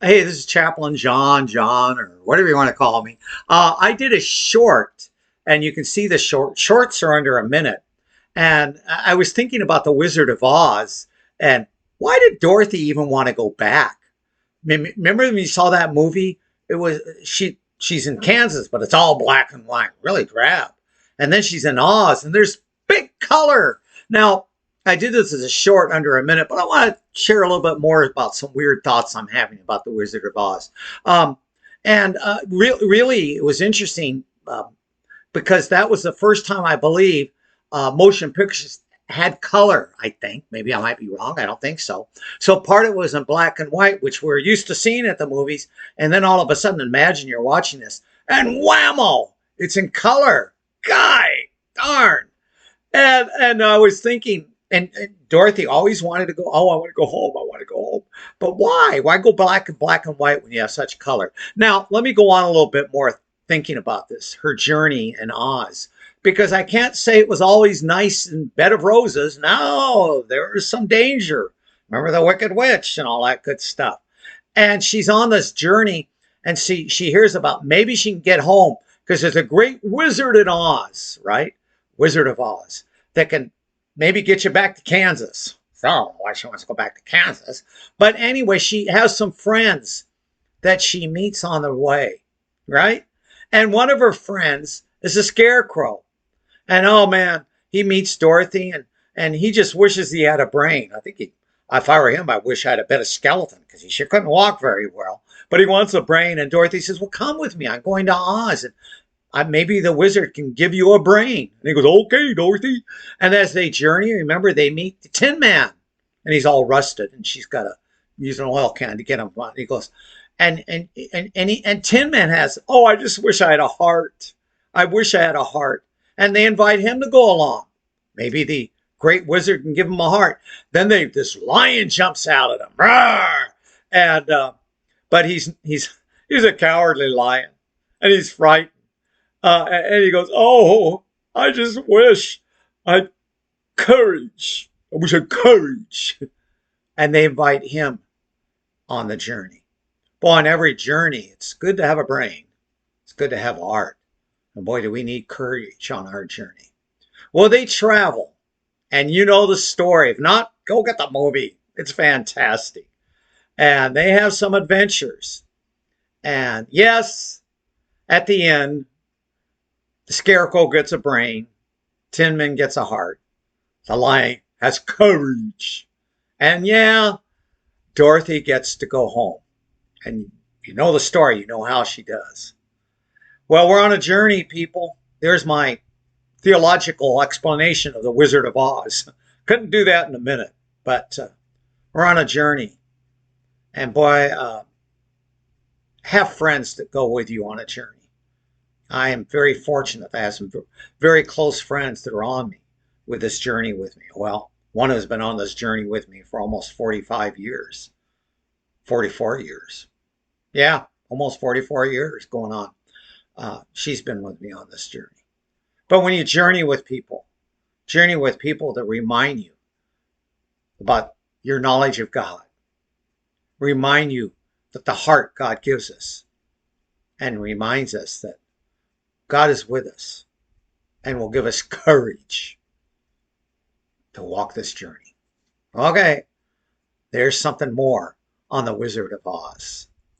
Hey, this is Chaplain John, or whatever you want to call me. I did a short, and you can see the shorts are under a minute. And I was thinking about the Wizard of Oz, and why did Dorothy even want to go back? Remember when you saw that movie? It was she's in Kansas, but it's all black and white, really drab. And then she's in Oz, and there's big color. Now, I did this as a short under a minute, but I want to share a little bit more about some weird thoughts I'm having about the Wizard of Oz. Um, really, it was interesting because that was the first time I believe motion pictures had color. I think maybe I might be wrong. I don't think so. So part of it was in black and white, which we're used to seeing at the movies, and then all of a sudden, imagine you're watching this, and whammo, it's in color. Guy, darn. And I was thinking, and Dorothy always wanted to go. Oh, I want to go home. I want to go home. But why? Why go black and white when you have such color? Now, let me go on a little bit more thinking about this. Her journey in Oz, because I can't say it was always nice and bed of roses. No, there was some danger. Remember the Wicked Witch and all that good stuff. And she's on this journey, and she hears about maybe she can get home because there's a great wizard in Oz, right? Wizard of Oz that can maybe get you back to Kansas. So why she wants to go back to Kansas. But anyway, she has some friends that she meets on the way, right? And one of her friends is a scarecrow. And oh man, he meets Dorothy and he just wishes he had a brain. I think if I were him, I wish I had a better skeleton because he sure couldn't walk very well. But he wants a brain. And Dorothy says, well, come with me. I'm going to Oz. And maybe the wizard can give you a brain. And he goes, okay, Dorothy. And as they journey, remember, they meet the Tin Man. And he's all rusted. And she's got to use an oil can to get him. And he goes, and Tin Man has, oh, I just wish I had a heart. I wish I had a heart. And they invite him to go along. Maybe the great wizard can give him a heart. Then this lion jumps out at him. Rawr! And but he's a cowardly lion. And he's frightened. And he goes, oh, I just wish I had courage. I wish I had courage. And they invite him on the journey. Boy, on every journey, it's good to have a brain. It's good to have art. And boy, do we need courage on our journey. Well, they travel. And you know the story. If not, go get the movie. It's fantastic. And they have some adventures. And yes, at the end, the scarecrow gets a brain. Tin Man gets a heart. The lion has courage. And yeah, Dorothy gets to go home. And you know the story. You know how she does. Well, we're on a journey, people. There's my theological explanation of the Wizard of Oz. Couldn't do that in a minute, but we're on a journey. And boy, have friends that go with you on a journey. I am very fortunate to have some very close friends that are on me with this journey with me. Well, one has been on this journey with me for almost 45 years, 44 years. Yeah, almost 44 years going on. She's been with me on this journey. But when you journey with people that remind you about your knowledge of God, remind you that the heart God gives us, and reminds us that God is with us and will give us courage to walk this journey. Okay, there's something more on the Wizard of Oz.